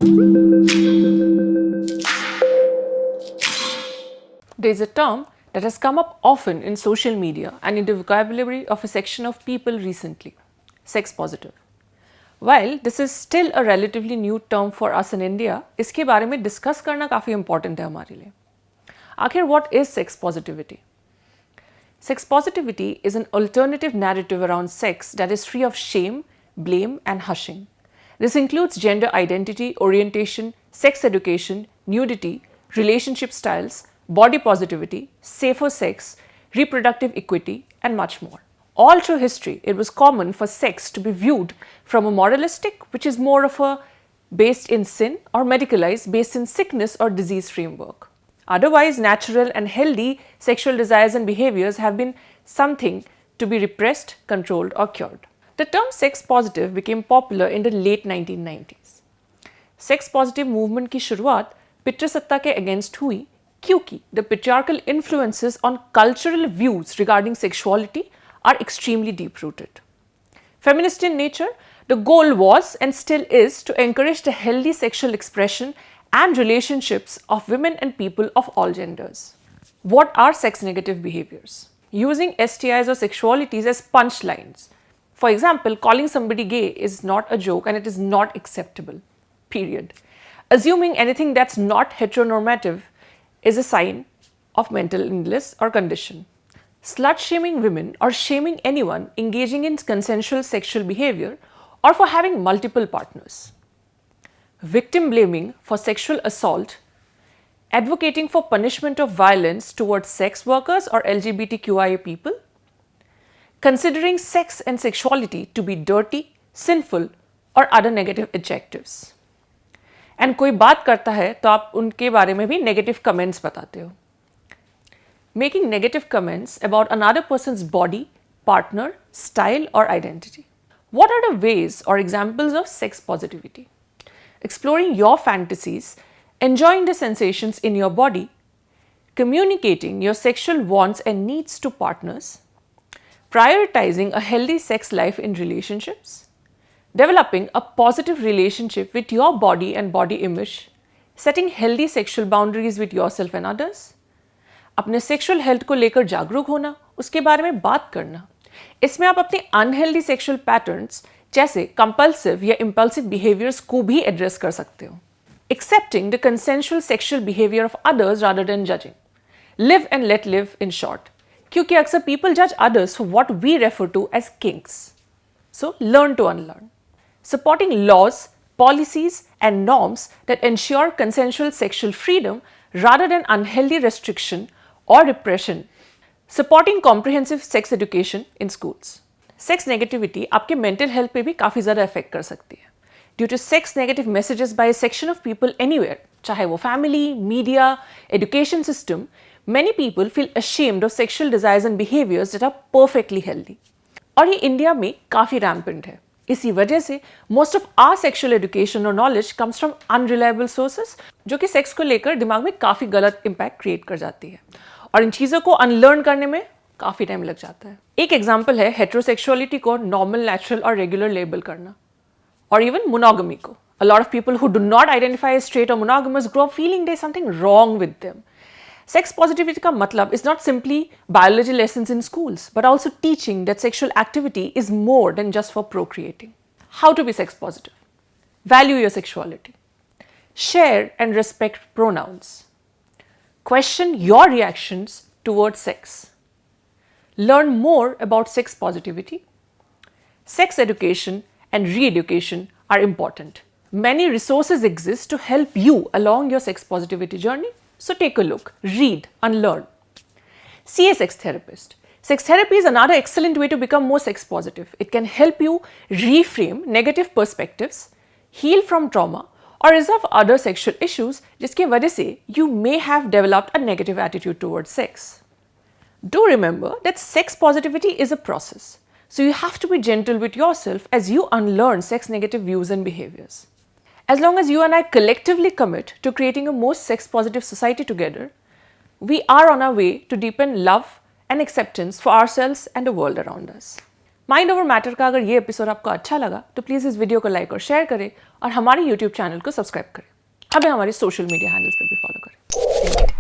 There is a term that has come up often in social media and in the vocabulary of a section of people recently: sex positive. While this is still a relatively new term for us in India, इसके बारे में discuss करना काफ़ी important है हमारे लिए. आखिर what is sex positivity? Sex positivity is an alternative narrative around sex that is free of shame, blame, and hushing. This includes gender identity, orientation, sex education, nudity, relationship styles, body positivity, safer sex, reproductive equity, and much more. All through history, it was common for sex to be viewed from a moralistic, which is more of a based in sin, or medicalized, based in sickness or disease framework. Otherwise, natural and healthy sexual desires and behaviors have been something to be repressed, controlled, or cured. The term sex positive became popular in the late 1990s. Sex positive movement की शुरुआत पितृसत्ता के against हुई क्योंकि the patriarchal influences on cultural views regarding sexuality are extremely deep-rooted. Feminist in nature, the goal was and still is to encourage the healthy sexual expression and relationships of women and people of all genders. What are sex-negative behaviors? Using STIs or sexualities as punchlines. For example, calling somebody gay is not a joke and it is not acceptable. Period. Assuming anything that's not heteronormative is a sign of mental illness or condition. Slut-shaming women or shaming anyone engaging in consensual sexual behavior or for having multiple partners. Victim blaming for sexual assault, advocating for punishment of violence towards sex workers or LGBTQIA people, considering sex and sexuality to be dirty, sinful or other negative adjectives. And कोई बात करता है तो आप उनके बारे में भी negative comments बताते हो. Making negative comments about another person's body, partner, style or identity. What are the ways or examples of sex positivity? Exploring your fantasies, enjoying the sensations in your body, communicating your sexual wants and needs to partners, prioritizing a healthy sex life in relationships, developing a positive relationship with your body and body image, setting healthy sexual boundaries with yourself and others, अपने sexual health को लेकर जागरूक होना, उसके बारे में बात करना. इसमें आप अपने अनहेल्दी सेक्सुअल पैटर्न्स जैसे कंपल्सिव या इम्पल्सिव बिहेवियर्स को भी एड्रेस कर सकते हो. Accepting the consensual sexual behaviour of others rather than judging. Live and let live in short, क्योंकि अक्सर पीपल जज others for what we refer to as kinks. So learn to unlearn. Supporting laws, policies, and norms that ensure consensual sexual freedom rather than unhealthy restriction or repression. Supporting comprehensive sex education in schools. Sex negativity आपके mental health पे भी काफ़ी ज़्यादा affect कर सकती है. Due to sex negative messages by a section of people anywhere, चाहे वो family, media, education system, many people feel ashamed of sexual desires and behaviors that are perfectly healthy. और ये इंडिया में काफ़ी rampant है. इसी वजह से most of our sexual education और knowledge comes from unreliable sources, जो कि सेक्स को लेकर दिमाग में काफ़ी गलत इम्पैक्ट क्रिएट कर जाती है और इन चीज़ों को अनलर्न करने में काफ़ी टाइम लग जाता है. एक एग्जाम्पल है हेट्रोसेक्सुअलिटी को नॉर्मल, नेचुरल और रेगुलर लेबल करना, और इवन मोनोगमी को. A lot of people who do not identify as straight और monogamous grow up feeling there is something wrong with them. Sex positivity का मतलब is not simply biology lessons in schools, but also teaching that sexual activity is more than just for procreating. How to be sex positive? Value your sexuality. Share and respect pronouns. Question your reactions towards sex. Learn more about sex positivity. Sex education and re-education are important. Many resources exist to help you along your sex positivity journey. So take a look, read, unlearn. See a sex therapist. Sex therapy is another excellent way to become more sex positive. It can help you reframe negative perspectives, heal from trauma, or resolve other sexual issues जिसके वजह से you may have developed a negative attitude towards sex. Do remember that sex positivity is a process. So you have to be gentle with yourself as you unlearn sex negative views and behaviors. As long as you and I collectively commit to creating a more sex-positive society together, we are on our way to deepen love and acceptance for ourselves and the world around us. Mind over matter का अगर ये episode आपको अच्छा लगा तो please इस video को like और शेयर करें और हमारे यूट्यूब चैनल को सब्सक्राइब करें। हमें हमारे सोशल मीडिया हैंडल्स पर भी फॉलो करें।